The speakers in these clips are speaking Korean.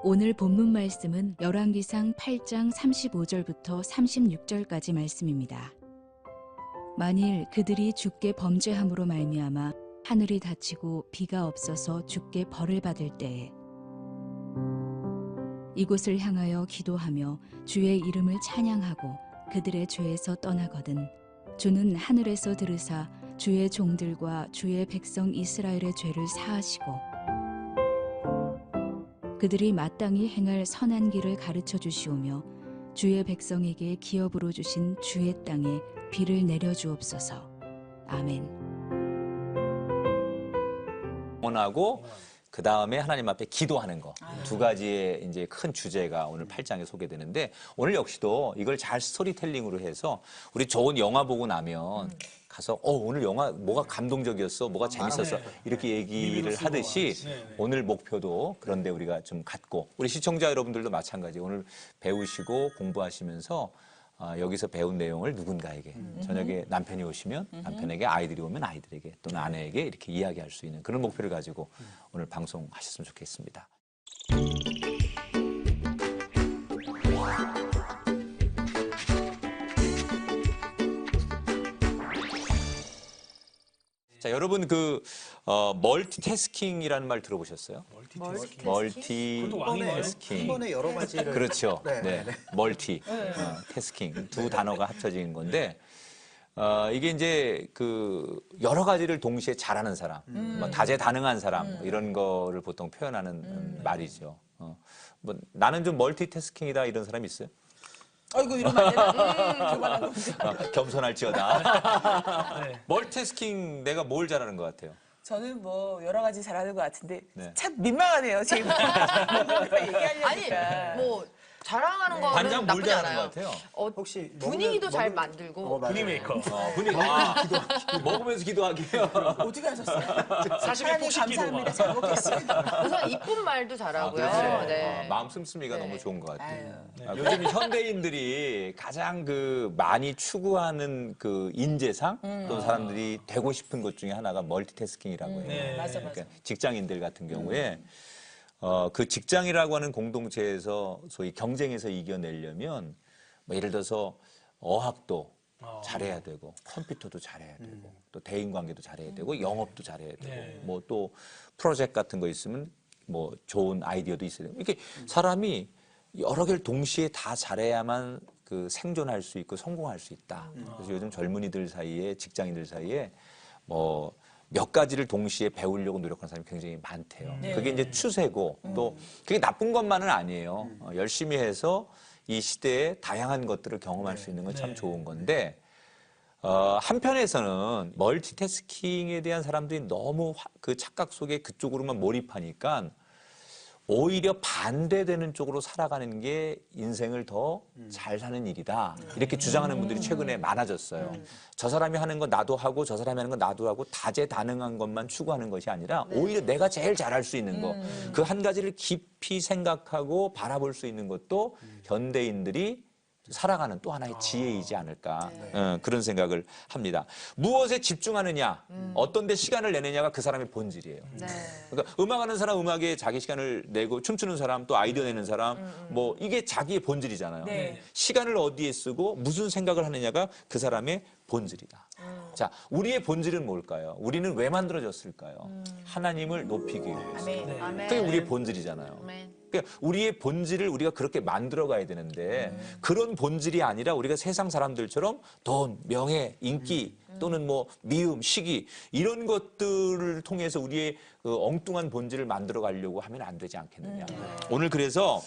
오늘 본문 말씀은 열왕기상 8장 35절부터 36절까지 말씀입니다. 만일 그들이 주께 범죄함으로 말미암아 하늘이 닫히고 비가 없어서 주께 벌을 받을 때에 이곳을 향하여 기도하며 주의 이름을 찬양하고 그들의 죄에서 떠나거든 주는 하늘에서 들으사 주의 종들과 주의 백성 이스라엘의 죄를 사하시고 그들이 마땅히 행할 선한 길을 가르쳐 주시오며 주의 백성에게 기업으로 주신 주의 땅에 비를 내려 주옵소서. 아멘. 원하고 그 다음에 하나님 앞에 기도하는 거 두 가지의 이제 큰 주제가 오늘 8장에 소개되는데 오늘 역시도 이걸 잘 스토리텔링으로 해서 우리 좋은 영화 보고 나면 가서 오늘 영화 뭐가 감동적이었어, 뭐가 재밌었어 이렇게 얘기를 하듯이 오늘 목표도 그런데 우리가 좀 갖고 우리 시청자 여러분들도 마찬가지 오늘 배우시고 공부하시면서 여기서 배운 내용을 누군가에게 저녁에 남편이 오시면 남편에게 아이들이 오면 아이들에게 또는 아내에게 이렇게 이야기할 수 있는 그런 목표를 가지고 오늘 방송하셨으면 좋겠습니다. 자, 여러분 멀티태스킹이라는 말 들어보셨어요? 멀티태스킹. 한 번에 여러 가지를. 그렇죠. 네. 멀티, 태스킹 두 단어가 합쳐진 건데 이게 이제 여러 가지를 동시에 잘하는 사람, 뭐 다재다능한 사람 이런 거를 보통 표현하는 말이죠. 뭐 나는 좀 멀티태스킹이다 이런 사람이 있어요? 아이고 이러면 안 되나? 교만한 건데. 겸손할지어다. 네. 멀티태스킹 내가 뭘 잘하는 것 같아요? 저는 뭐 여러 가지 잘하는 것 같은데 네. 참 민망하네요 지금. 얘기하려니까. 아니 뭐 자랑하는 거는 반장 뭘 나쁘지 잘하는 않아요. 것 같아요? 혹시 분위기도 잘 만들고 분위기 메이커. 분위기 먹으면서 기도하기요. 어떻게 하셨어요? 사실 하나님 감사합니다. 잘 먹겠습니다. 우선 이쁜 말도 잘하고요. 그렇죠. 네. 마음 씀씀이가 네. 너무 좋은 것 같아요. 아유. 요즘 현대인들이 가장 많이 추구하는 인재상 또 사람들이 되고 싶은 것 중에 하나가 멀티태스킹이라고 해요. 맞아. 그러니까 직장인들 같은 경우에 그 직장이라고 하는 공동체에서 소위 경쟁에서 이겨내려면 뭐 예를 들어서 어학도 잘해야 되고 컴퓨터도 잘해야 되고 또 대인관계도 잘해야 되고 영업도 잘해야 되고 뭐 또 프로젝트 같은 거 있으면 뭐 좋은 아이디어도 있어야 되고 이렇게 사람이 여러 개를 동시에 다 잘해야만 생존할 수 있고 성공할 수 있다. 그래서 요즘 젊은이들 사이에 직장인들 사이에 뭐 몇 가지를 동시에 배우려고 노력하는 사람이 굉장히 많대요. 그게 이제 추세고 또 그게 나쁜 것만은 아니에요. 열심히 해서 이 시대에 다양한 것들을 경험할 수 있는 건 참 좋은 건데 한편에서는 멀티태스킹에 대한 사람들이 너무 그 착각 속에 그쪽으로만 몰입하니까 오히려 반대되는 쪽으로 살아가는 게 인생을 더 잘 사는 일이다. 이렇게 주장하는 분들이 최근에 많아졌어요. 저 사람이 하는 건 나도 하고 저 사람이 하는 건 나도 하고 다재다능한 것만 추구하는 것이 아니라 오히려 내가 제일 잘할 수 있는 거. 그 한 가지를 깊이 생각하고 바라볼 수 있는 것도 현대인들이 살아가는 또 하나의 지혜이지 않을까 그런 생각을 합니다. 무엇에 집중하느냐, 어떤 데 시간을 내느냐가 그 사람의 본질이에요. 그러니까 음악하는 사람 음악에 자기 시간을 내고 춤추는 사람 또 아이디어 내는 사람 뭐 이게 자기의 본질이잖아요. 시간을 어디에 쓰고 무슨 생각을 하느냐가 그 사람의 본질이다. 자, 우리의 본질은 뭘까요? 우리는 왜 만들어졌을까요? 하나님을 높이기 위해서. 그게 우리의 본질이잖아요. 그러니까 우리의 본질을 우리가 그렇게 만들어가야 되는데 그런 본질이 아니라 우리가 세상 사람들처럼 돈, 명예, 인기 또는 뭐 미움, 시기 이런 것들을 통해서 우리의 엉뚱한 본질을 만들어가려고 하면 안 되지 않겠느냐. 오늘 그래서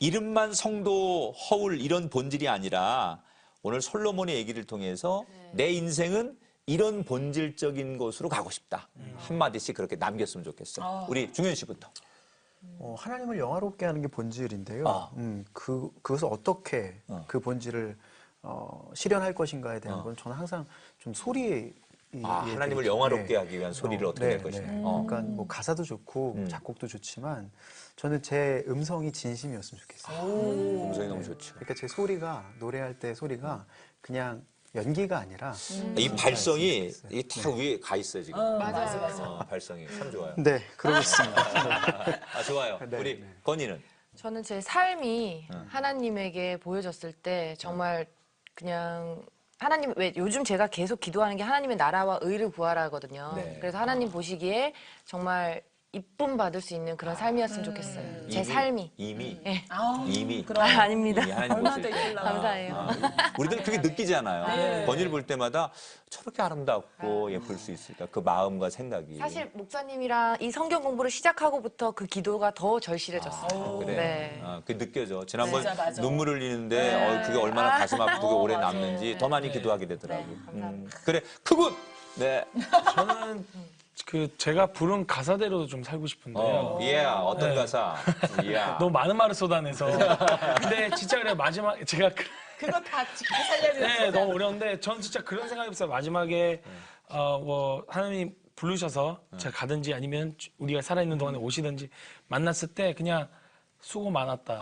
이름만 성도 허울 이런 본질이 아니라 오늘 솔로몬의 얘기를 통해서 내 인생은 이런 본질적인 곳으로 가고 싶다. 한마디씩 그렇게 남겼으면 좋겠어요. 우리 중현 씨부터. 하나님을 영화롭게 하는 게 본질인데요. 그것을 어떻게 그 본질을 실현할 것인가에 대한 건 저는 항상 좀 소리에 하나님을 영화롭게 하기 위한 소리를 어떻게 낼 것인가. 그러니까 뭐 가사도 좋고 작곡도 좋지만 저는 제 음성이 진심이었으면 좋겠어요. 음성이 너무 좋죠. 그러니까 제 소리가 노래할 때 소리가 그냥 연기가 아니라 이 발성이 이게 다 위에 가 있어요 지금. 맞아요. 발성이 참 좋아요. 네, 그러고 있습니다. 아 좋아요. 네, 우리 네. 건이는 저는 제 삶이 하나님에게 보여졌을 때 정말 그냥 하나님 왜 요즘 제가 계속 기도하는 게 하나님의 나라와 의를 구하라거든요. 네. 그래서 하나님 보시기에 정말 이쁨 받을 수 있는 그런 삶이었으면 좋겠어요. 제 삶이. 이미 아, 이미 아닙니다. 이미 하나님 얼마나 보실 더 때. 이쁠까. 감사해요. 우리들 그게 느끼잖아요. 네. 건이를 볼 때마다 저렇게 아름답고 예쁠 수 있을까? 그 마음과 생각이. 사실 목사님이랑 이 성경 공부를 시작하고부터 그 기도가 더 절실해졌어요. 그래. 네. 그게 느껴져. 지난번 진짜 맞아. 눈물 흘리는데 그게 얼마나 가슴 아프게 오래 맞아요. 남는지 더 많이 기도하게 되더라고. 네, 감사합니다. 그래, 크군. 네. 저는 그 제가 부른 가사대로 좀 살고 싶은데요. 어떤 네. 가사? 너무 많은 말을 쏟아내서. 근데 진짜 그래 마지막 제가 그거 다 짚고 살려야 네, 되는 너무 어려운데 저는 진짜 그런 생각이 있어요. 마지막에 뭐 하나님 부르셔서 제가 가든지 아니면 우리가 살아있는 동안에 오시든지 만났을 때 그냥 수고 많았다.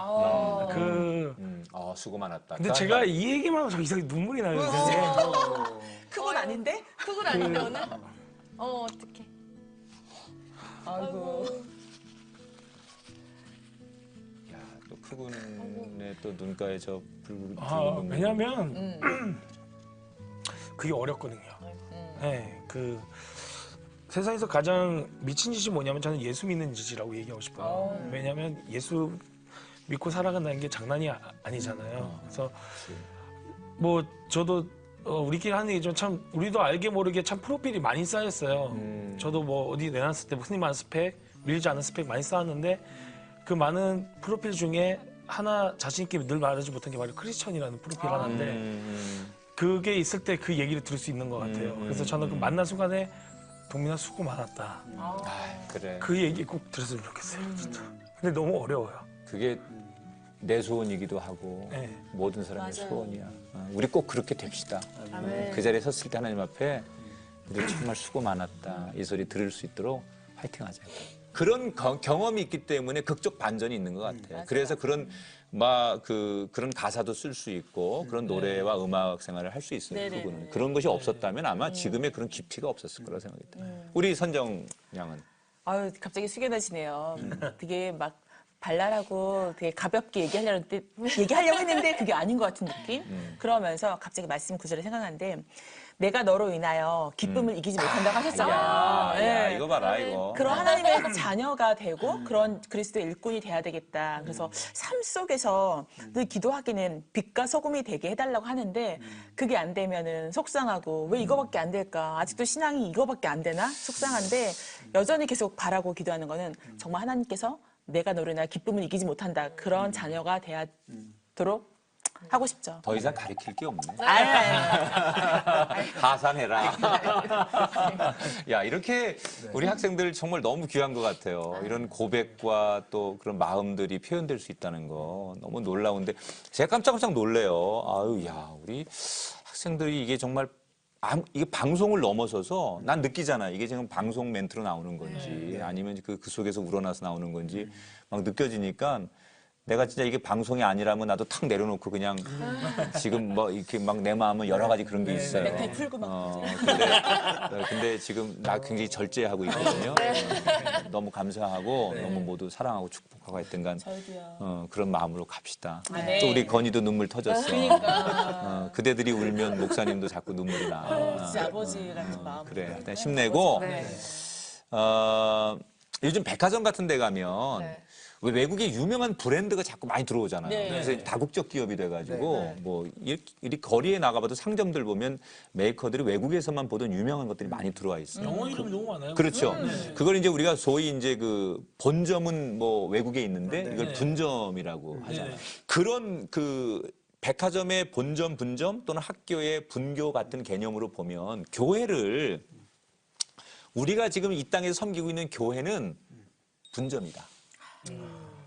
수고 많았다. 근데 제가 이 얘기만 하고 저 이상하게 눈물이 나요. 요새. 그건 아닌데? 그건 아닌데 오늘? 어떡해. 아이고. 야, 또 크군의 또 눈가에 저 붉은 눈물. 왜냐면 그게 어렵거든요. 네, 그 세상에서 가장 미친 짓이 뭐냐면 저는 예수 믿는 짓이라고 얘기하고 싶어요. 왜냐면 예수 믿고 살아간다는 게 장난이 아니잖아요. 그래서 뭐 저도 우리끼리 하는 얘기지만 참 우리도 알게 모르게 참 프로필이 많이 쌓였어요. 저도 뭐 어디 내놨을 때 흔히 말하는 스펙, 밀지 않은 스펙 많이 쌓았는데 그 많은 프로필 중에 하나 자신 있게 늘 말하지 못한 게 바로 크리스천이라는 프로필 하나인데 그게 있을 때 그 얘기를 들을 수 있는 것 같아요. 그래서 저는 그 만난 순간에 동민아 수고 많았다. 그래. 그 얘기 꼭 들었으면 좋겠어요. 진짜. 근데 너무 어려워요. 그게 내 소원이기도 하고 네. 모든 사람의 소원이야. 우리 꼭 그렇게 됩시다. 그 자리에 섰을 때 하나님 앞에 우리 정말 수고 많았다. 이 소리 들을 수 있도록 화이팅하자. 그런 경험이 있기 때문에 극적 반전이 있는 것 같아요. 그래서 그런 그런 가사도 쓸 수 있고 그런 노래와 음악 생활을 할 수 있어요. 그분은 그런 것이 없었다면 아마 지금의 그런 깊이가 없었을 거라 생각이 들어요. 우리 선정 양은 아유, 갑자기 숙연해지네요. 되게 막 발랄하고 되게 가볍게 얘기하려고 했는데 그게 아닌 것 같은 느낌? 그러면서 갑자기 말씀 구절이 생각나는데 내가 너로 인하여 기쁨을 이기지 못한다고 하셨잖아요. 야, 네. 이거 봐라 이거. 그런 하나님의 자녀가 되고 그런 그리스도의 일꾼이 돼야 되겠다. 그래서 삶 속에서 늘 기도하기는 빛과 소금이 되게 해달라고 하는데 그게 안 되면은 속상하고 왜 이거밖에 안 될까? 아직도 신앙이 이거밖에 안 되나? 속상한데 여전히 계속 바라고 기도하는 거는 정말 하나님께서 내가 너로 인하여 기쁨을 이기지 못한다. 그런 자녀가 돼야도록 하고 싶죠. 더 이상 가리킬 게 없네. 아유. 하산해라. 야, 이렇게 우리 학생들 정말 너무 귀한 것 같아요. 이런 고백과 또 그런 마음들이 표현될 수 있다는 거 너무 놀라운데 제가 깜짝깜짝 놀래요. 아유, 야, 우리 학생들이 이게 정말 이게 방송을 넘어서서 난 느끼잖아. 이게 지금 방송 멘트로 나오는 건지 아니면 그 속에서 우러나서 나오는 건지 막 느껴지니까 내가 진짜 이게 방송이 아니라면 나도 탁 내려놓고 그냥 지금 뭐 이렇게 막 내 마음은 여러 가지 그런 게 있어요. 넥타이 풀고 막. 근데 지금 나 굉장히 절제하고 있거든요. 너무 감사하고 너무 모두 사랑하고 축복하고 하여튼간 그런 마음으로 갑시다. 네. 또 우리 건이도 눈물 터졌어. 그대들이 울면 목사님도 자꾸 눈물이 나. 진짜 아버지 같은 마음. 그래, 일단 힘내고 요즘 백화점 같은 데 가면 왜 외국에 유명한 브랜드가 자꾸 많이 들어오잖아요. 네. 그래서 다국적 기업이 돼가지고 뭐 이렇게 거리에 나가봐도 상점들 보면 메이커들이 외국에서만 보던 유명한 것들이 많이 들어와 있어요. 영어 이름이 너무 많아요. 그렇죠. 그걸 이제 우리가 소위 이제 그 본점은 뭐 외국에 있는데 이걸 분점이라고 하잖아요. 그런 그 백화점의 본점, 분점 또는 학교의 분교 같은 개념으로 보면 교회를 우리가 지금 이 땅에서 섬기고 있는 교회는 분점이다.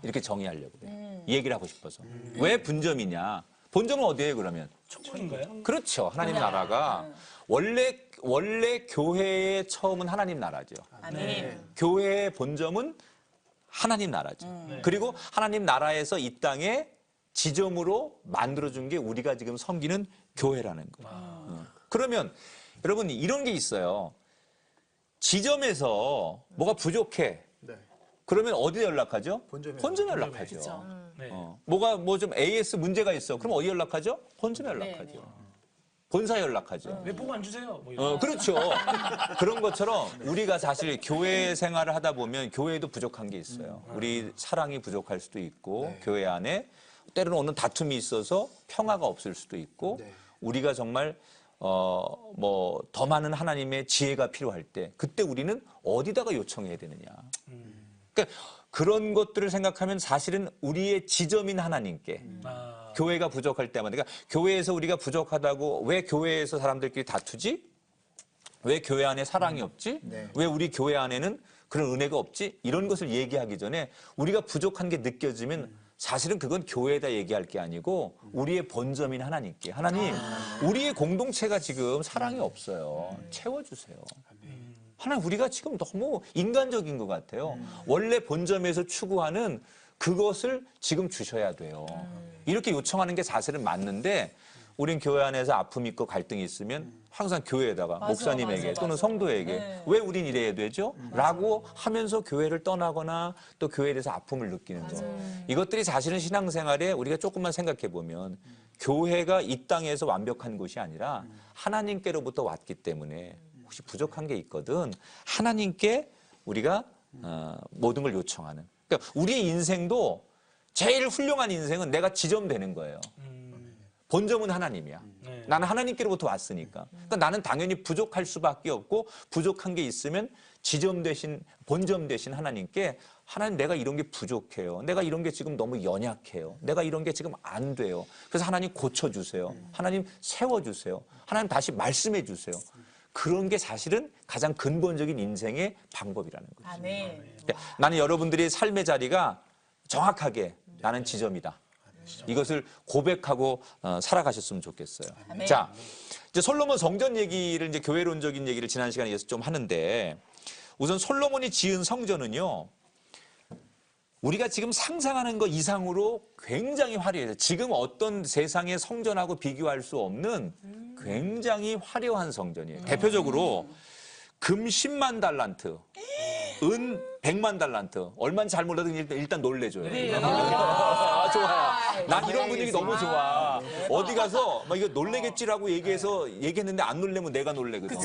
이렇게 정의하려고 그래요. 이 얘기를 하고 싶어서. 왜 분점이냐? 본점은 어디예요, 그러면? 천국인가요? 그렇죠. 하나님 나라가 원래 교회의 처음은 하나님 나라죠. 아멘. 교회의 본점은 하나님 나라죠. 그리고 하나님 나라에서 이 땅에 지점으로 만들어준 게 우리가 지금 섬기는 교회라는 거예요. 그러면 여러분 이런 게 있어요. 지점에서 뭐가 부족해. 네. 그러면 어디 연락하죠? 본점에 연락하죠. 네. 뭐가 뭐 좀 AS 문제가 있어. 그럼 어디 연락하죠? 본점에 연락하죠. 본사에 연락하죠. 왜 안 주세요? 뭐 이런. 그렇죠. 그런 것처럼 우리가 사실 교회 생활을 하다 보면 교회도 부족한 게 있어요. 우리 사랑이 부족할 수도 있고 교회 안에 때로는 어느 다툼이 있어서 평화가 없을 수도 있고 우리가 정말 뭐 더 많은 하나님의 지혜가 필요할 때 그때 우리는 어디다가 요청해야 되느냐. 그러니까 그런 것들을 생각하면 사실은 우리의 지점인 하나님께 교회가 부족할 때마다 그러니까 교회에서 우리가 부족하다고 왜 교회에서 사람들끼리 다투지? 왜 교회 안에 사랑이 없지? 왜 우리 교회 안에는 그런 은혜가 없지? 이런 것을 얘기하기 전에 우리가 부족한 게 느껴지면 사실은 그건 교회에다 얘기할 게 아니고 우리의 본점인 하나님께 하나님 우리의 공동체가 지금 사랑이 없어요. 채워주세요. 하나님 우리가 지금 너무 인간적인 것 같아요. 원래 본점에서 추구하는 그것을 지금 주셔야 돼요. 이렇게 요청하는 게 사실은 맞는데 우린 교회 안에서 아픔이 있고 갈등이 있으면 항상 교회에다가 목사님에게 또는 성도에게 왜 우린 이래야 되죠? 라고 하면서 교회를 떠나거나 또 교회에 대해서 아픔을 느끼는 거. 이것들이 사실은 신앙생활에 우리가 조금만 생각해 보면 교회가 이 땅에서 완벽한 곳이 아니라 하나님께로부터 왔기 때문에 혹시 부족한 게 있거든 하나님께 우리가 모든 걸 요청하는. 그러니까 우리의 인생도 제일 훌륭한 인생은 내가 지점되는 거예요. 본점은 하나님이야. 나는 하나님께로부터 왔으니까. 그러니까 나는 당연히 부족할 수밖에 없고 부족한 게 있으면 지점 대신 본점 대신 하나님께 하나님 내가 이런 게 부족해요. 내가 이런 게 지금 너무 연약해요. 내가 이런 게 지금 안 돼요. 그래서 하나님 고쳐주세요. 하나님 세워주세요. 하나님 다시 말씀해 주세요. 그런 게 사실은 가장 근본적인 인생의 방법이라는 거죠. 아멘. 나는 여러분들의 삶의 자리가 정확하게 나는 지점이다. 이것을 고백하고 살아가셨으면 좋겠어요. 아멘. 자, 이제 솔로몬 성전 얘기를 이제 교회론적인 얘기를 지난 시간에 이어서 좀 하는데 우선 솔로몬이 지은 성전은요. 우리가 지금 상상하는 것 이상으로 굉장히 화려해요. 지금 어떤 세상의 성전하고 비교할 수 없는 굉장히 화려한 성전이에요. 대표적으로 금 10만 달란트, 은 100만 달란트. 얼마인지 잘 몰라도 일단 놀래줘요. 좋아요. 난 이런 분위기 너무 좋아. 어디 가서 막 이거 놀래겠지라고 얘기했는데 안 놀래면 내가 놀래거든.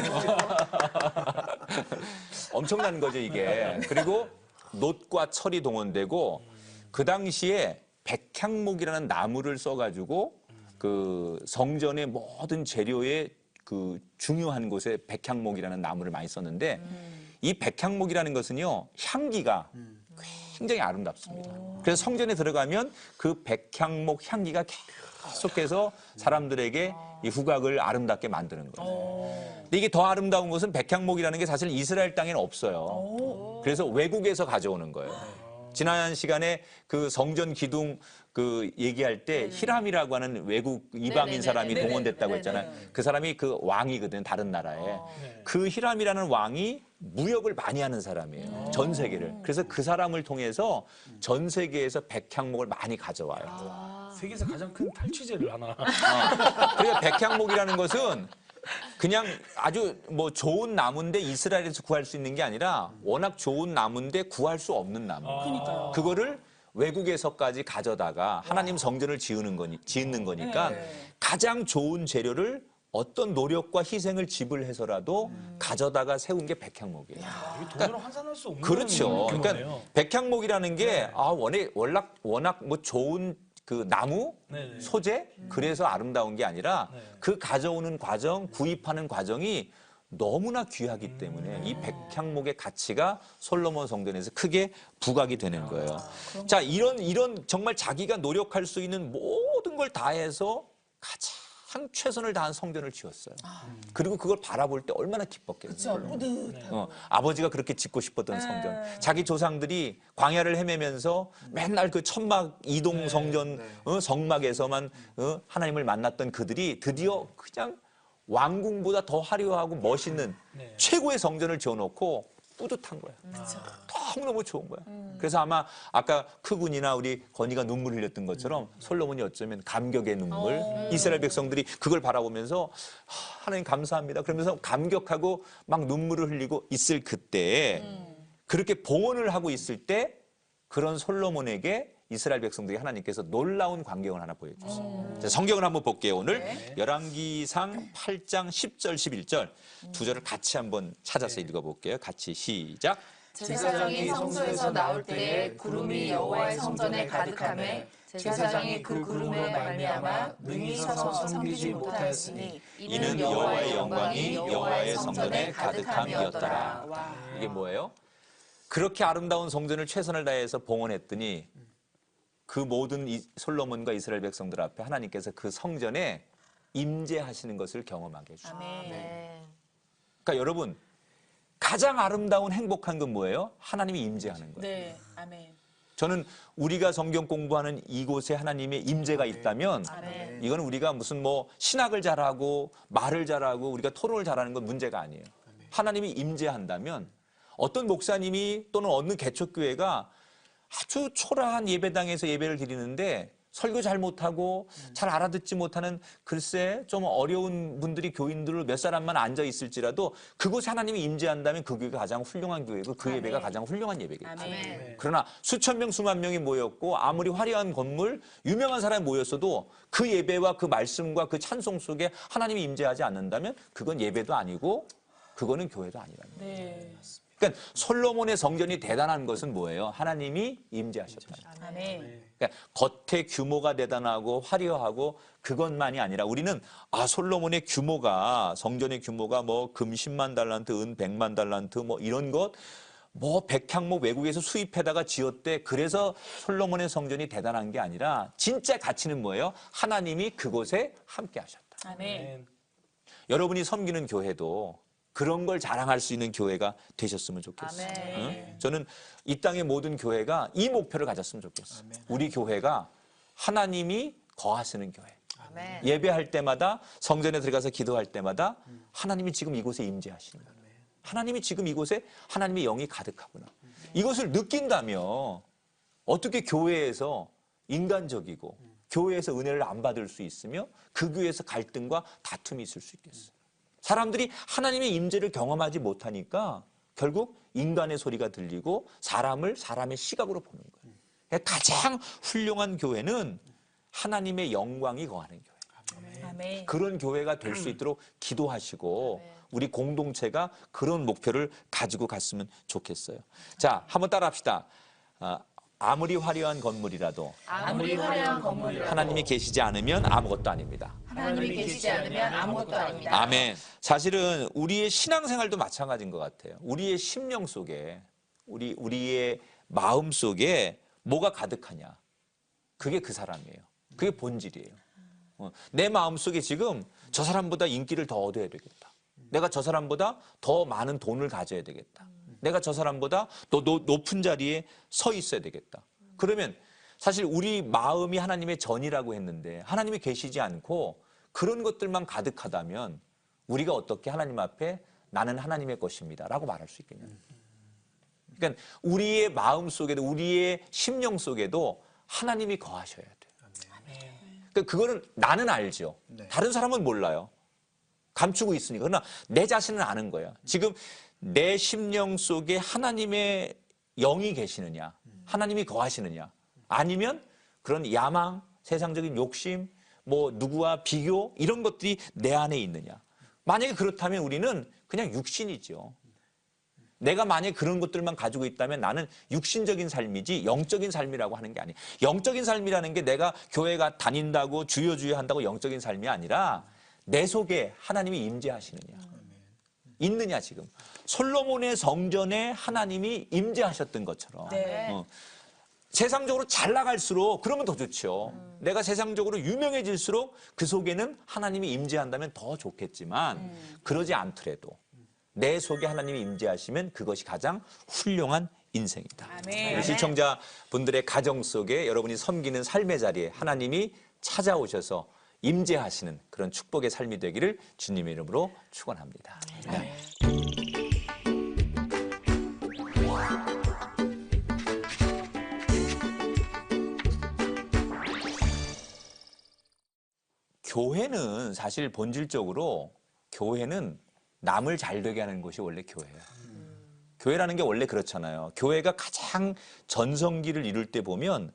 엄청난 거죠, 이게. 그리고 놋과 철이 동원되고 그 당시에 백향목이라는 나무를 써가지고 그 성전의 모든 재료의 그 중요한 곳에 백향목이라는 나무를 많이 썼는데 이 백향목이라는 것은요 향기가 굉장히 아름답습니다. 그래서 성전에 들어가면 그 백향목 향기가 계속해서 사람들에게 이 후각을 아름답게 만드는 거예요. 근데 이게 더 아름다운 것은 백향목이라는 게 사실 이스라엘 땅에는 없어요. 그래서 외국에서 가져오는 거예요. 지난 시간에 그 성전 기둥 그 얘기할 때 히람이라고 하는 외국 이방인 사람이 동원됐다고 했잖아요. 그 사람이 그 왕이거든 다른 나라에. 그 히람이라는 왕이 무역을 많이 하는 사람이에요. 전 세계를. 그래서 그 사람을 통해서 전 세계에서 백향목을 많이 가져와요. 세계에서 가장 큰 탈취제를 하나. 그러니까 백향목이라는 것은 그냥 아주 뭐 좋은 나무인데 이스라엘에서 구할 수 있는 게 아니라 워낙 좋은 나무인데 구할 수 없는 나무. 그러니까요. 그거를 외국에서까지 가져다가 하나님 성전을 짓는 거니까 가장 좋은 재료를 어떤 노력과 희생을 지불해서라도 가져다가 세운 게 백향목이에요. 이게 돈으로 환산할 수 없는 그렇죠. 규모네요. 그러니까 백향목이라는 게 워낙 뭐 좋은 그 나무 네네. 소재 그래서 아름다운 게 아니라 그 가져오는 과정, 구입하는 과정이 너무나 귀하기 때문에 이 백향목의 가치가 솔로몬 성전에서 크게 부각이 되는 거예요. 자, 이런 정말 자기가 노력할 수 있는 모든 걸 다해서 가장 최선을 다한 성전을 지었어요. 그리고 그걸 바라볼 때 얼마나 기뻤겠어요. 그렇죠. 뿌듯하고. 아버지가 그렇게 짓고 싶었던 성전. 자기 조상들이 광야를 헤매면서 맨날 그 천막 이동 성전 성막에서만 하나님을 만났던 그들이 드디어 그냥 왕궁보다 더 화려하고 멋있는 최고의 성전을 지어놓고 뿌듯한 거야. 너무너무 좋은 거야. 그래서 아마 아까 크군이나 우리 건이가 눈물 흘렸던 것처럼 솔로몬이 어쩌면 감격의 눈물, 이스라엘 백성들이 그걸 바라보면서 하나님 감사합니다. 그러면서 감격하고 막 눈물을 흘리고 있을 그때에 그렇게 봉헌을 하고 있을 때 그런 솔로몬에게 이스라엘 백성들이 하나님께서 놀라운 광경을 하나 보여주셨어요. 자, 성경을 한번 볼게요. 오늘 열왕기상 8장 10절 11절 두 절을 같이 한번 찾아서 읽어볼게요. 같이 시작. 제사장이 성소에서 나올 때에 구름이 여호와의 성전에 가득하매 제사장이 그 구름으로 말미암아 능히 서서 섬기지 못하였으니 이는 여호와의 영광이 여호와의 성전에 가득함이었더라. 이게 뭐예요? 그렇게 아름다운 성전을 최선을 다해서 봉헌했더니 그 모든 솔로몬과 이스라엘 백성들 앞에 하나님께서 그 성전에 임재하시는 것을 경험하게 해주셨어요. 그러니까 여러분 가장 아름다운 행복한 건 뭐예요? 하나님이 임재하는 거예요. 네, 아멘. 저는 우리가 성경 공부하는 이곳에 하나님의 임재가 있다면 이건 우리가 무슨 뭐 신학을 잘하고 말을 잘하고 우리가 토론을 잘하는 건 문제가 아니에요. 하나님이 임재한다면 어떤 목사님이 또는 어느 개척교회가 아주 초라한 예배당에서 예배를 드리는데 설교 잘 못하고 잘 알아듣지 못하는 글쎄 좀 어려운 분들이 교인들 몇 사람만 앉아 있을지라도 그곳에 하나님이 임재한다면 그 교회가 가장 훌륭한 교회고 그 예배가 가장 훌륭한 예배겠죠. 그러나 수천 명 수만 명이 모였고 아무리 화려한 건물 유명한 사람이 모였어도 그 예배와 그 말씀과 그 찬송 속에 하나님이 임재하지 않는다면 그건 예배도 아니고 그거는 교회도 아니라는 거예요. 네. 그러니까 솔로몬의 성전이 대단한 것은 뭐예요? 하나님이 임재하셨다. 아멘. 그러니까 겉의 규모가 대단하고 화려하고 그것만이 아니라 우리는 솔로몬의 규모가 성전의 규모가 뭐 금 10만 달란트, 은 100만 달란트 뭐 이런 것 뭐 백향목 외국에서 수입해다가 지었대. 그래서 솔로몬의 성전이 대단한 게 아니라 진짜 가치는 뭐예요? 하나님이 그곳에 함께 하셨다. 아멘. 여러분이 섬기는 교회도 그런 걸 자랑할 수 있는 교회가 되셨으면 좋겠어요. 응? 저는 이 땅의 모든 교회가 이 목표를 가졌으면 좋겠어요. 우리 교회가 하나님이 거하시는 교회. 예배할 때마다 성전에 들어가서 기도할 때마다 하나님이 지금 이곳에 임재하시는 거예요. 하나님이 지금 이곳에 하나님의 영이 가득하구나. 이것을 느낀다면 어떻게 교회에서 인간적이고 교회에서 은혜를 안 받을 수 있으며 그 교회에서 갈등과 다툼이 있을 수 있겠어요. 사람들이 하나님의 임재를 경험하지 못하니까 결국 인간의 소리가 들리고 사람을 사람의 시각으로 보는 거예요. 가장 훌륭한 교회는 하나님의 영광이 거하는 교회. 아멘. 그런 교회가 될 수 있도록 기도하시고 우리 공동체가 그런 목표를 가지고 갔으면 좋겠어요. 자, 한번 따라합시다. 아무리 화려한 건물이라도 하나님이 계시지 않으면 아무것도 아닙니다. 하나님이 계시지 않으면 아무것도 아닙니다. 아멘. 사실은 우리의 신앙생활도 마찬가지인 것 같아요. 우리의 심령 속에 우리의 마음 속에 뭐가 가득하냐. 그게 그 사람이에요. 그게 본질이에요. 내 마음 속에 지금 저 사람보다 인기를 더 얻어야 되겠다. 내가 저 사람보다 더 많은 돈을 가져야 되겠다. 내가 저 사람보다 더 높은 자리에 서 있어야 되겠다. 그러면 사실 우리 마음이 하나님의 전이라고 했는데 하나님이 계시지 않고 그런 것들만 가득하다면 우리가 어떻게 하나님 앞에 나는 하나님의 것입니다 라고 말할 수 있겠냐. 그러니까 우리의 마음 속에도 우리의 심령 속에도 하나님이 거하셔야 돼요. 그러니까 그거는 나는 알죠. 다른 사람은 몰라요. 감추고 있으니까. 그러나 내 자신은 아는 거야. 지금 내 심령 속에 하나님의 영이 계시느냐, 하나님이 거하시느냐, 아니면 그런 야망, 세상적인 욕심, 뭐 누구와 비교 이런 것들이 내 안에 있느냐. 만약에 그렇다면 우리는 그냥 육신이죠. 내가 만약에 그런 것들만 가지고 있다면 나는 육신적인 삶이지 영적인 삶이라고 하는 게 아니에요. 영적인 삶이라는 게 내가 교회가 다닌다고 주여 한다고 영적인 삶이 아니라 내 속에 하나님이 임재하시느냐. 있느냐 지금. 솔로몬의 성전에 하나님이 임재하셨던 것처럼 세상적으로 잘 나갈수록 그러면 더 좋죠. 내가 세상적으로 유명해질수록 그 속에는 하나님이 임재한다면 더 좋겠지만 그러지 않더라도 내 속에 하나님이 임재하시면 그것이 가장 훌륭한 인생이다. 우리 시청자분들의 가정 속에 여러분이 섬기는 삶의 자리에 하나님이 찾아오셔서 임재하시는 그런 축복의 삶이 되기를 주님의 이름으로 축원합니다. 네. 교회는 사실 본질적으로 교회는 남을 잘 되게 하는 것이 원래 교회예요. 교회라는 게 원래 그렇잖아요. 교회가 가장 전성기를 이룰 때 보면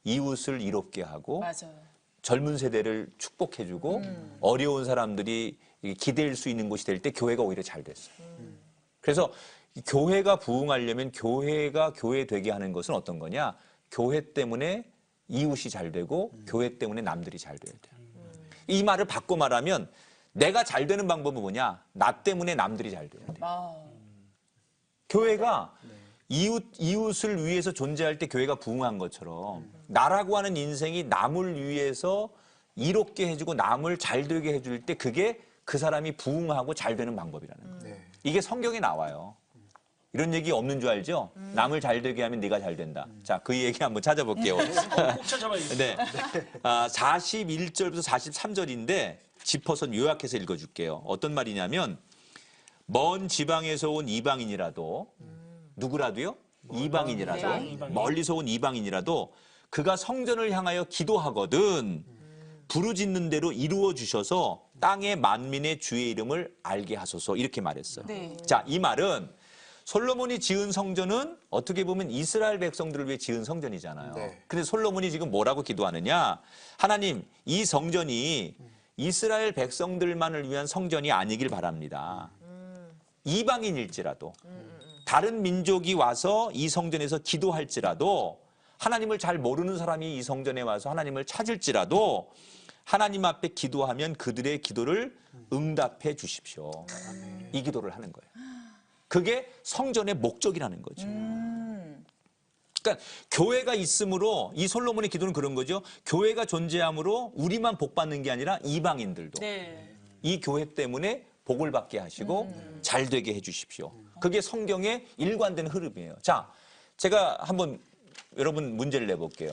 이웃을 이롭게 하고 맞아요. 젊은 세대를 축복해주고 어려운 사람들이 기댈 수 있는 곳이 될 때 교회가 오히려 잘 됐어요. 그래서 이 교회가 부흥하려면 교회가 교회 되게 하는 것은 어떤 거냐? 교회 때문에 이웃이 잘 되고 교회 때문에 남들이 잘 돼야 돼요. 이 말을 바꿔 말하면 내가 잘 되는 방법은 뭐냐? 나 때문에 남들이 잘 돼야 돼. 아, 교회가 이웃을 위해서 존재할 때 교회가 부흥한 것처럼 나라고 하는 인생이 남을 위해서 이롭게 해주고 남을 잘 되게 해줄 때 그게 그 사람이 부흥하고 잘 되는 방법이라는 거예요. 네. 이게 성경에 나와요. 이런 얘기 없는 줄 알죠? 남을 잘 되게 하면 네가 잘 된다. 자, 그 얘기 한번 찾아볼게요. 꼭 찾아봐야겠어요. 네. 41절부터 43절인데 짚어서 요약해서 읽어줄게요. 어떤 말이냐면 먼 지방에서 온 이방인이라도 누구라도요? 이방인이라도 이방인. 멀리서 온 이방인이라도 그가 성전을 향하여 기도하거든 부르짖는 대로 이루어 주셔서 땅의 만민의 주의 이름을 알게 하소서 이렇게 말했어요. 네. 자, 이 말은 솔로몬이 지은 성전은 어떻게 보면 이스라엘 백성들을 위해 지은 성전이잖아요. 네. 그래서 솔로몬이 지금 뭐라고 기도하느냐? 하나님, 이 성전이 이스라엘 백성들만을 위한 성전이 아니길 바랍니다. 이방인일지라도 다른 민족이 와서 이 성전에서 기도할지라도 하나님을 잘 모르는 사람이 이 성전에 와서 하나님을 찾을지라도 하나님 앞에 기도하면 그들의 기도를 응답해 주십시오. 이 기도를 하는 거예요. 그게 성전의 목적이라는 거죠. 그러니까 교회가 있으므로 이 솔로몬의 기도는 그런 거죠. 교회가 존재함으로 우리만 복 받는 게 아니라 이방인들도 네. 이 교회 때문에 복을 받게 하시고 잘 되게 해 주십시오. 그게 성경의 일관된 흐름이에요. 자, 제가 한번 여러분 문제를 내볼게요.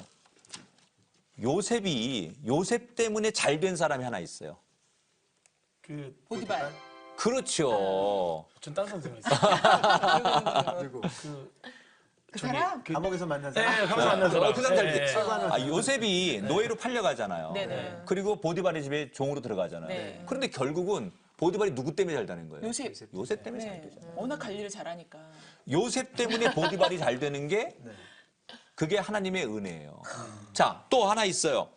요셉 때문에 잘 된 사람이 하나 있어요. 그 보디발. 그렇죠. 전 다른 사람 생각했어요. 그리고 그 사람? 감옥에서 만난 네, 사람. 감사 만난 사람. 그 사람 잘 돼. 네. 요셉이 노예로 팔려가잖아요. 네네. 그리고 보디발의 집에 종으로 들어가잖아요. 네. 그런데 결국은 보디발이 누구 때문에 잘 되는 거예요? 요셉. 때문에 잘 네. 되잖아요. 워낙 관리를 잘하니까. 요셉 때문에 보디발이 잘 되는 게 그게 하나님의 은혜예요. 자, 또 하나 있어요.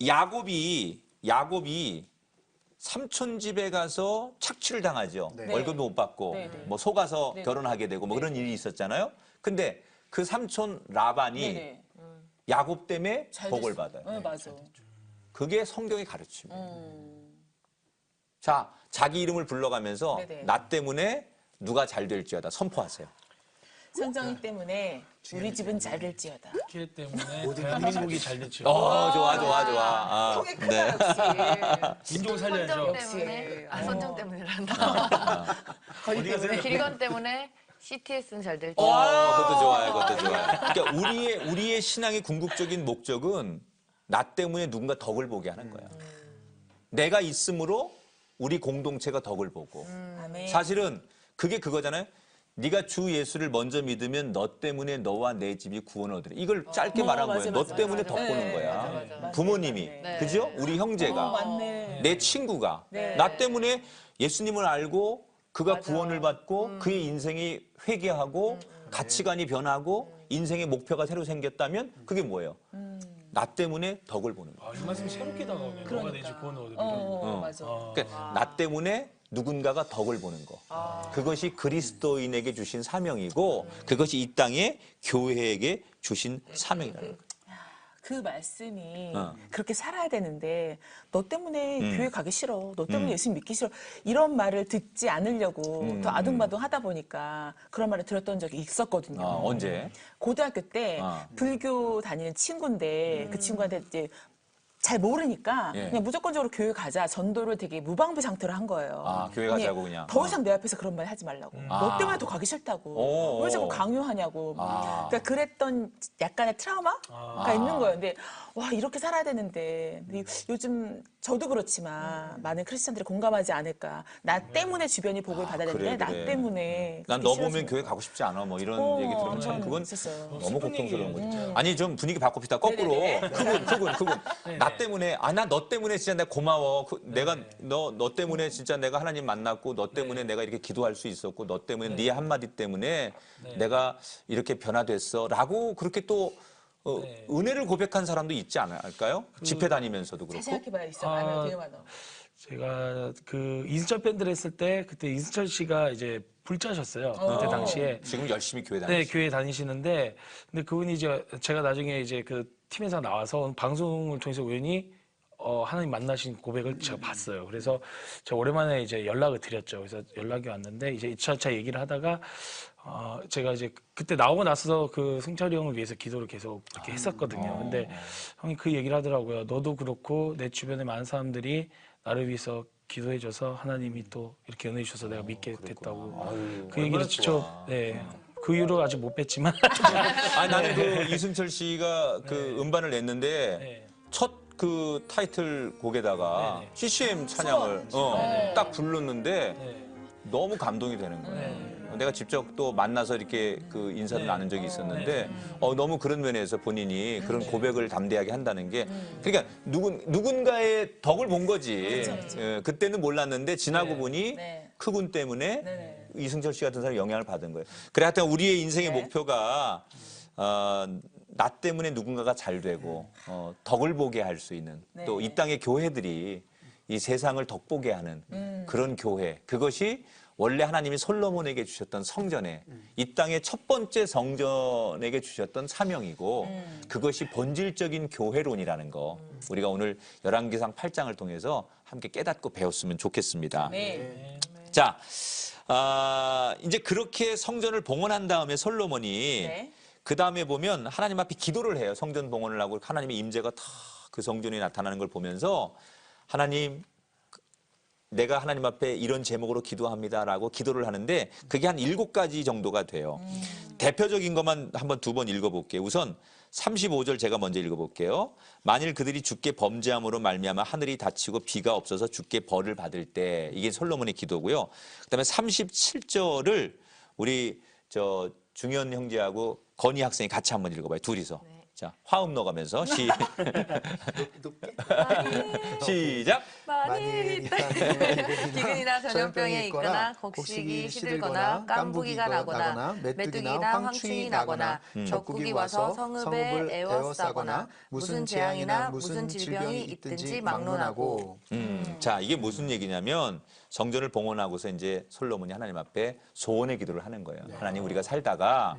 야곱이 삼촌 집에 가서 착취를 당하죠. 네. 월급도 못 받고 네, 네. 뭐 속아서 네. 결혼하게 되고 뭐 그런 일이 있었잖아요. 근데 그 삼촌 라반이 네네. 야곱 때문에 잘 복을 됐어. 받아요. 네, 맞아. 그게 성경의 가르침이에요. 자, 자기 이름을 불러가면서 네네. 나 때문에 누가 잘 될지어다 선포하세요. 성정이 때문에 우리 집은 잘 될지어다. 그렇기 때문에 대한민국이 잘 됐죠. 좋아. 아, 통이 크다 역시. 민족을 살려야죠. 선정 역시. 때문에 선정 때문에란다. 거리 때문에. 길건 때문에 CTS는 잘 될지. 그것도 좋아요. 그러니까 우리의 신앙의 궁극적인 목적은 나 때문에 누군가 덕을 보게 하는 거야. 내가 있으므로 우리 공동체가 덕을 보고. 아멘. 사실은 그게 그거잖아요. 네가 주 예수를 먼저 믿으면 너 때문에 너와 내 집이 구원을 얻으리. 이걸 짧게 말한 맞아, 거예요. 맞아, 너 때문에 맞아. 덕 보는 네, 거야. 맞아. 부모님이, 네. 그죠? 우리 형제가, 맞네. 내 친구가 네. 나 때문에 예수님을 알고 그가 맞아. 구원을 받고 그의 인생이 회개하고 가치관이 변하고 인생의 목표가 새로 생겼다면 그게 뭐예요? 나 때문에 덕을 보는 거예요. 이 말씀 새롭게 다가오네요. 너가 내 집 구원을 얻으리라. 맞아. 그러니까 나 때문에 누군가가 덕을 보는 거. 그것이 그리스도인에게 주신 사명이고 그것이 이 땅에 교회에게 주신 사명이라는 거예요. 그 말씀이 어. 그렇게 살아야 되는데 너 때문에 교회 가기 싫어. 너 때문에 예수 믿기 싫어. 이런 말을 듣지 않으려고 더 아둥바둥 하다 보니까 그런 말을 들었던 적이 있었거든요. 언제? 고등학교 때 어. 불교 다니는 친구인데 그 친구한테 이제 잘 모르니까 예. 그냥 무조건적으로 교회 가자. 전도를 되게 무방비 상태로 한 거예요. 교회 가자고 그냥. 더 이상 내 앞에서 그런 말 하지 말라고. 너 때문에 더 가기 싫다고. 왜 자꾸 강요하냐고. 그러니까 그랬던 약간의 트라우마가 있는 거예요. 근데 와 이렇게 살아야 되는데 근데 요즘 저도 그렇지만 많은 크리스찬들이 공감하지 않을까. 나 때문에 주변이 복을 받아야 되는데 나 때문에 난 너 보면 교회 가고 싶지 않아. 뭐 이런 얘기 들으면 참 저는 그건 있었어요. 너무 슬픈 고통스러운 얘기예요, 거죠. 진짜. 아니 좀 분위기 바꿉시다. 거꾸로. 그분. 나 나 때문에 나 너 때문에 진짜 내가 고마워. 내가 너 때문에 진짜 내가 하나님 만났고 너 때문에 내가 이렇게 기도할 수 있었고 너 때문에 네 한마디 때문에 내가 이렇게 변화됐어라고 그렇게 또 은혜를 고백한 사람도 있지 않을까요? 집회 다니면서도 잘 그렇고. 생각해봐야 있어. 많아요, 되게 많아. 제가 그 이승철 밴드를 했을 때 그때 이승철 씨가 이제 불자셨어요. 그때 당시에. 지금 열심히 교회 네, 다니시죠. 교회 다니시는데 근데 그분이 이제 제가 나중에 이제 그 팀에서 나와서 방송을 통해서 우연히 하나님 만나신 고백을 제가 봤어요. 그래서 제가 오랜만에 이제 연락을 드렸죠. 그래서 연락이 왔는데 이제 차차 얘기를 하다가 제가 이제 그때 나오고 나서 그 승철이 형을 위해서 기도를 계속 그렇게 했었거든요. 근데 형이 그 얘기를 하더라고요. 너도 그렇고 내 주변에 많은 사람들이 나를 위해서 기도해줘서 하나님이 또 이렇게 은혜 주셔서 내가 믿게 됐다고 그 얘기를 직접 그 이후로 아직 못 뵀지만 나는 그 이승철 씨가 그 음반을 냈는데 첫 그 타이틀 곡에다가 CCM 찬양을 딱 불렀는데 너무 감동이 되는 거예요. 내가 직접 또 만나서 이렇게 그 인사를 나눈 적이 있었는데 너무 그런 면에서 본인이 그런 고백을 담대하게 한다는 게 그러니까 누군가의 덕을 본 거지. 그때는 몰랐는데 지나고 보니 크군 때문에 이승철 씨 같은 사람이 영향을 받은 거예요. 그래 하여튼 우리의 인생의 목표가 나 때문에 누군가가 잘 되고 덕을 보게 할 수 있는 또 이 땅의 교회들이 이 세상을 덕보게 하는 그런 교회. 그것이 원래 하나님이 솔로몬에게 주셨던 성전에 이 땅의 첫 번째 성전에게 주셨던 사명이고 그것이 본질적인 교회론이라는 거 우리가 오늘 열왕기상 8장을 통해서 함께 깨닫고 배웠으면 좋겠습니다. 자, 이제 그렇게 성전을 봉헌한 다음에 솔로몬이 그 다음에 보면 하나님 앞에 기도를 해요. 성전 봉헌을 하고 하나님의 임재가 다 그 성전에 나타나는 걸 보면서 하나님 내가 하나님 앞에 이런 제목으로 기도합니다라고 기도를 하는데 그게 한 7가지 정도가 돼요. 대표적인 것만 한번 2번 읽어볼게요. 우선 35절 제가 먼저 읽어볼게요. 만일 그들이 주께 범죄함으로 말미암아 하늘이 닫히고 비가 없어서 주께 벌을 받을 때 이게 솔로몬의 기도고요. 그다음에 37절을 우리 중현 형제하고 건희 학생이 같이 한번 읽어봐요. 둘이서. 자, 화음 넣어가면서 시작. 만일 기근이나 전염병에 있거나 곡식이 시들거나 깐부기가 나거나 메뚜기나 황충이 나거나 적국이 와서 성읍에 에워싸거나 무슨 재앙이나 무슨 질병이 있든지 막론하고. 자, 이게 무슨 얘기냐면 성전을 봉헌하고서 이제 솔로몬이 하나님 앞에 소원의 기도를 하는 거예요. 하나님 우리가 살다가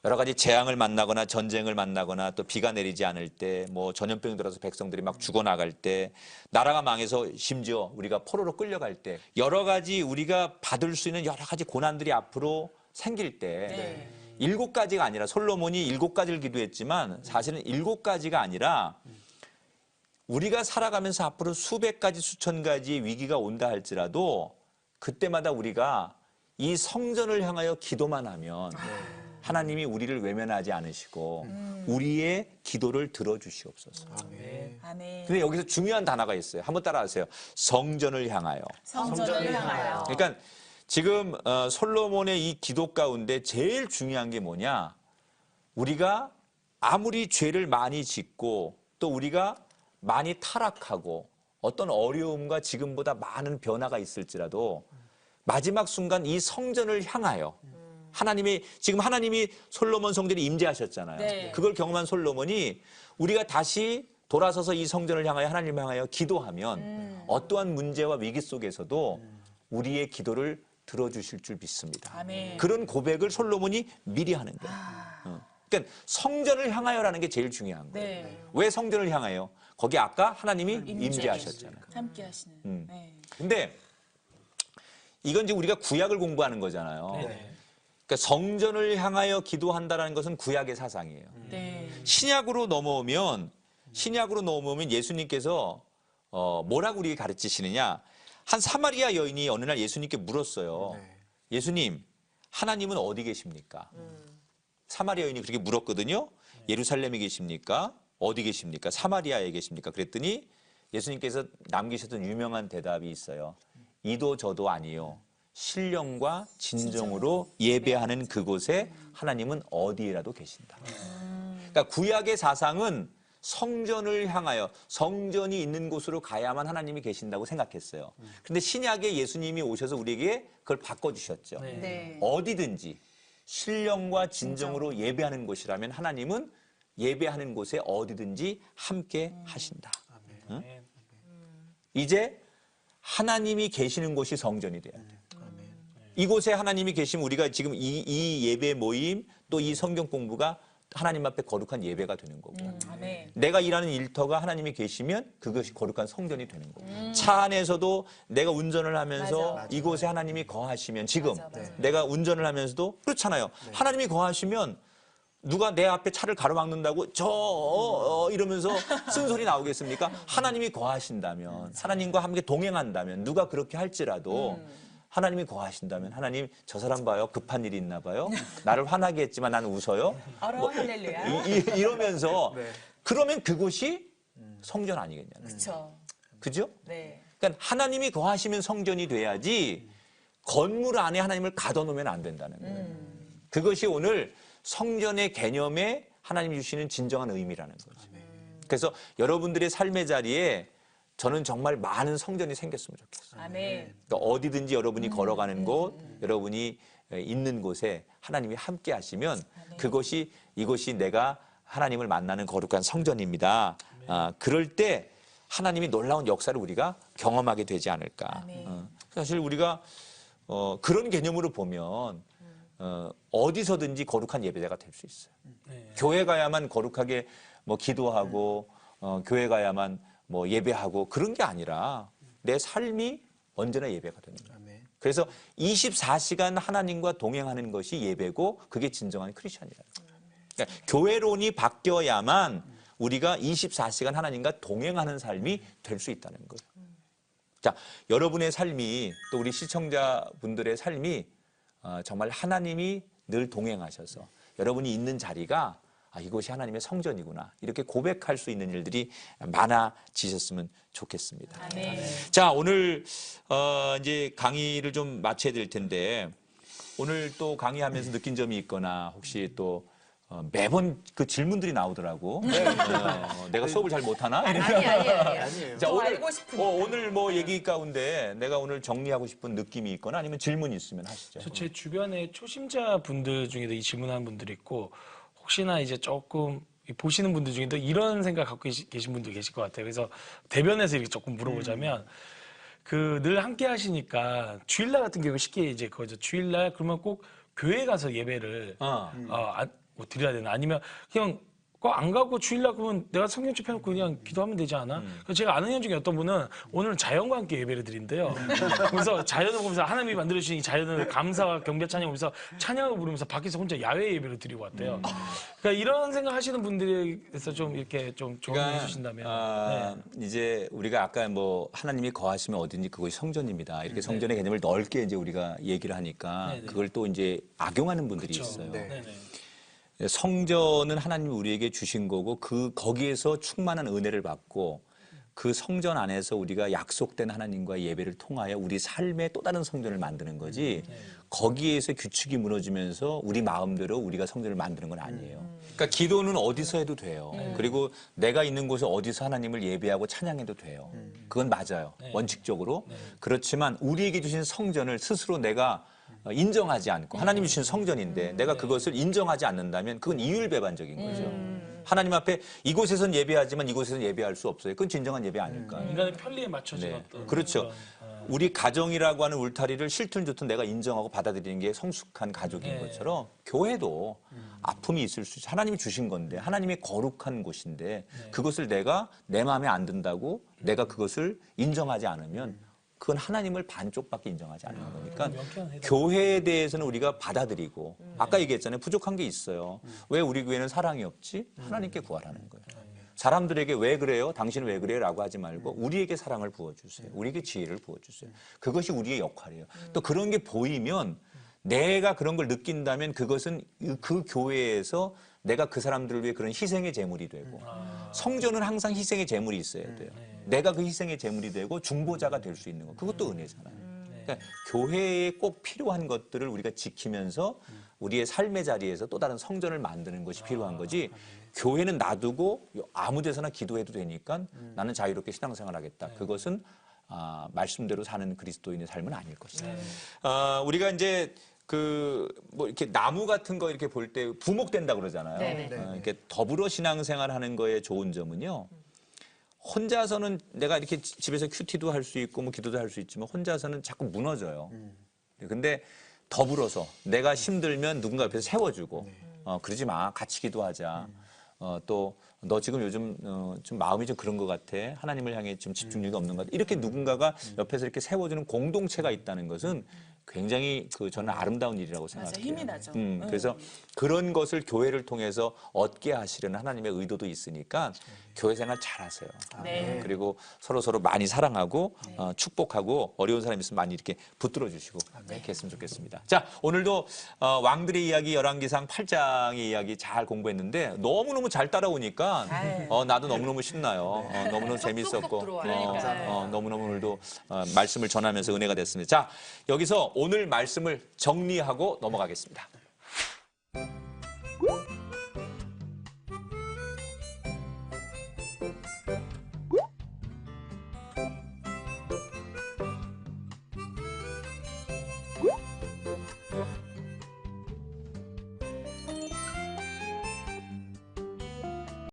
여러 가지 재앙을 만나거나 전쟁을 만나거나 또 비가 내리지 않을 때 뭐 전염병이 들어서 백성들이 막 죽어나갈 때 나라가 망해서 심지어 우리가 포로로 끌려갈 때 여러 가지 우리가 받을 수 있는 여러 가지 고난들이 앞으로 생길 때 7가지가 아니라 솔로몬이 7가지를 기도했지만 사실은 7가지가 아니라 우리가 살아가면서 앞으로 수백 가지 수천 가지의 위기가 온다 할지라도 그때마다 우리가 이 성전을 향하여 기도만 하면 하나님이 우리를 외면하지 않으시고 우리의 기도를 들어주시옵소서. 아멘. 근데 여기서 중요한 단어가 있어요. 한번 따라하세요. 성전을 향하여. 성전을 향하여. 그러니까 지금 솔로몬의 이 기도 가운데 제일 중요한 게 뭐냐? 우리가 아무리 죄를 많이 짓고 또 우리가 많이 타락하고 어떤 어려움과 지금보다 많은 변화가 있을지라도 마지막 순간 이 성전을 향하여 지금 하나님이 솔로몬 성전에 임재하셨잖아요. 그걸 경험한 솔로몬이 우리가 다시 돌아서서 이 성전을 향하여 하나님을 향하여 기도하면 어떠한 문제와 위기 속에서도 우리의 기도를 들어주실 줄 믿습니다. 아멘. 그런 고백을 솔로몬이 미리 하는 거예요. 그러니까 성전을 향하여라는 게 제일 중요한 거예요. 왜 성전을 향하여? 거기 아까 하나님이 임재하셨잖아요. 함께 하시는. 근데 이건 이제 우리가 구약을 공부하는 거잖아요. 그러니까 성전을 향하여 기도한다는 것은 구약의 사상이에요. 신약으로 넘어오면 예수님께서 뭐라고 우리에게 가르치시느냐? 한 사마리아 여인이 어느 날 예수님께 물었어요. 예수님, 하나님은 어디 계십니까? 사마리아 여인이 그렇게 물었거든요. 예루살렘에 계십니까? 어디 계십니까? 사마리아에 계십니까? 그랬더니 예수님께서 남기셨던 유명한 대답이 있어요. 이도 저도 아니요. 신령과 진정으로 예배하는 그곳에 하나님은 어디에라도 계신다. 그러니까 구약의 사상은 성전을 향하여 성전이 있는 곳으로 가야만 하나님이 계신다고 생각했어요. 그런데 신약에 예수님이 오셔서 우리에게 그걸 바꿔주셨죠. 네. 어디든지 신령과 진정으로 예배하는 곳이라면 하나님은 예배하는 곳에 어디든지 함께 하신다. 응? 이제 하나님이 계시는 곳이 성전이 돼야 돼. 이곳에 하나님이 계시면 우리가 지금 이 예배 모임 또 이 성경 공부가 하나님 앞에 거룩한 예배가 되는 거고 아멘. 내가 일하는 일터가 하나님이 계시면 그것이 거룩한 성전이 되는 거고 차 안에서도 내가 운전을 하면서 맞아. 이곳에 하나님이 거하시면 지금 맞아. 내가 운전을 하면서도 그렇잖아요. 하나님이 거하시면 누가 내 앞에 차를 가로막는다고 이러면서 쓴소리 나오겠습니까? 하나님이 거하신다면 하나님과 함께 동행한다면 누가 그렇게 할지라도 하나님이 거하신다면 하나님 저 사람 봐요. 급한 일이 있나 봐요. 나를 화나게 했지만 나는 웃어요. 할렐루야. 이러면서 네. 그러면 그곳이 성전 아니겠냐는 그렇죠. 그죠? 네. 그러니까 하나님이 거하시면 성전이 돼야지 건물 안에 하나님을 가둬놓으면 안 된다는 거예요. 그것이 오늘 성전의 개념에 하나님이 주시는 진정한 의미라는 거죠. 그래서 여러분들의 삶의 자리에 저는 정말 많은 성전이 생겼으면 좋겠어요. 아멘. 그러니까 어디든지 여러분이 걸어가는 곳, 여러분이 있는 곳에 하나님이 함께 하시면 그것이 이곳이 내가 하나님을 만나는 거룩한 성전입니다. 그럴 때 하나님이 놀라운 역사를 우리가 경험하게 되지 않을까. 사실 우리가 그런 개념으로 보면 어디서든지 거룩한 예배자가 될 수 있어요. 교회 가야만 거룩하게 뭐 기도하고 교회 가야만 뭐 예배하고 그런 게 아니라 내 삶이 언제나 예배가 되는 거예요. 그래서 24시간 하나님과 동행하는 것이 예배고 그게 진정한 크리스천이라는 거예요. 그러니까 교회론이 바뀌어야만 우리가 24시간 하나님과 동행하는 삶이 될 수 있다는 거예요. 자, 여러분의 삶이 또 우리 시청자분들의 삶이 정말 하나님이 늘 동행하셔서 여러분이 있는 자리가 이곳이 하나님의 성전이구나 이렇게 고백할 수 있는 일들이 많아지셨으면 좋겠습니다. 아멘. 자, 오늘 이제 강의를 좀 마쳐야 될 텐데 오늘 또 강의하면서 느낀 점이 있거나 혹시 또 매번 그 질문들이 나오더라고. 내가 수업을 잘 못하나? 아니에요. 자, 더 오늘 알고 싶으니까. 오늘 뭐 얘기 가운데 내가 오늘 정리하고 싶은 느낌이 있거나 아니면 질문이 있으면 하시죠. 제 주변에 초심자 분들 중에도 이 질문하는 분들이 있고 혹시나 이제 조금 보시는 분들 중에도 이런 생각 갖고 계신 분도 계실 것 같아요. 그래서 대변에서 이렇게 조금 물어보자면 그 늘 함께 하시니까 주일날 같은 경우 쉽게 이제 거죠. 주일날 그러면 꼭 교회 가서 예배를 뭐 드려야 되나 아니면 그냥 꼭 안 가고 주일날 그러면 내가 성경책 펴놓고 그냥 기도하면 되지 않아? 그래서 제가 아는 형 중에 어떤 분은 오늘은 자연과 함께 예배를 드린대요. 그래서 자연을 보면서 하나님이 만들어주신 이 자연을 감사와 경배 찬양을 보면서 찬양을 부르면서 밖에서 혼자 야외 예배를 드리고 왔대요. 그러니까 이런 생각 하시는 분들에서 좀 이렇게 좀 조언해 주신다면. 이제 우리가 아까 뭐 하나님이 거하시면 어딘지 그것이 성전입니다. 이렇게 성전의 개념을 넓게 이제 우리가 얘기를 하니까 그걸 또 이제 악용하는 분들이 있어요. 네네. 성전은 하나님이 우리에게 주신 거고 거기에서 충만한 은혜를 받고 그 성전 안에서 우리가 약속된 하나님과의 예배를 통하여 우리 삶의 또 다른 성전을 만드는 거지 거기에서 규칙이 무너지면서 우리 마음대로 우리가 성전을 만드는 건 아니에요. 그러니까 기도는 어디서 해도 돼요. 그리고 내가 있는 곳에 어디서 하나님을 예배하고 찬양해도 돼요. 그건 맞아요. 원칙적으로. 그렇지만 우리에게 주신 성전을 스스로 내가 인정하지 않고 하나님이 주신 성전인데 내가 그것을 인정하지 않는다면 그건 이율배반적인 거죠. 하나님 앞에 이곳에선 예배하지만 이곳에선 예배할 수 없어요. 그건 진정한 예배 아닐까. 인간의 편리에 맞춰진 어떤 그렇죠. 우리 가정이라고 하는 울타리를 싫든 좋든 내가 인정하고 받아들이는 게 성숙한 가족인 것처럼 교회도 아픔이 있을 수 있어요. 하나님이 주신 건데 하나님의 거룩한 곳인데 그것을 내가 내 마음에 안 든다고 내가 그것을 인정하지 않으면 그건 하나님을 반쪽밖에 인정하지 않는 거니까 교회에 대해서는 우리가 받아들이고 아까 얘기했잖아요. 부족한 게 있어요. 왜 우리 교회는 사랑이 없지? 하나님께 구하라는 거예요. 사람들에게 왜 그래요? 당신은 왜 그래요? 라고 하지 말고 우리에게 사랑을 부어주세요. 우리에게 지혜를 부어주세요. 그것이 우리의 역할이에요. 또 그런 게 보이면 내가 그런 걸 느낀다면 그것은 그 교회에서 내가 그 사람들을 위해 그런 희생의 제물이 되고 성전은 항상 희생의 제물이 있어야 돼요. 내가 그 희생의 제물이 되고 중보자가 될 수 있는 거 그것도 은혜잖아요. 그러니까 교회에 꼭 필요한 것들을 우리가 지키면서 우리의 삶의 자리에서 또 다른 성전을 만드는 것이 필요한 거지 교회는 놔두고 아무 데서나 기도해도 되니까 나는 자유롭게 신앙생활하겠다. 그것은 말씀대로 사는 그리스도인의 삶은 아닐 것이다. 우리가 이제 뭐 이렇게 나무 같은 거 이렇게 볼 때 부목된다 그러잖아요. 네네. 이렇게 더불어 신앙생활하는 거의 좋은 점은요. 혼자서는 내가 이렇게 집에서 큐티도 할 수 있고 뭐 기도도 할 수 있지만 혼자서는 자꾸 무너져요. 근데 더불어서 내가 힘들면 누군가 옆에서 세워주고 그러지 마. 같이 기도하자. 또 너 지금 요즘 좀 마음이 좀 그런 것 같아. 하나님을 향해 좀 집중력이 없는 것 같아. 이렇게 누군가가 옆에서 이렇게 세워주는 공동체가 있다는 것은 굉장히 저는 아름다운 일이라고 생각해요. 맞아, 힘이 나죠. 그래서 그런 것을 교회를 통해서 얻게 하시려는 하나님의 의도도 있으니까 교회 생활 잘하세요. 네. 그리고 서로 많이 사랑하고 축복하고 어려운 사람 있으면 많이 이렇게 붙들어 주시고 이렇게 했으면 좋겠습니다. 자, 오늘도 왕들의 이야기 열왕기상 8장의 이야기 잘 공부했는데 너무너무 잘 따라오니까 나도 너무너무 신나요. 너무너무 재밌었고 너무너무 오늘도 말씀을 전하면서 은혜가 됐습니다. 자, 여기서 오늘 말씀을 정리하고 넘어가겠습니다.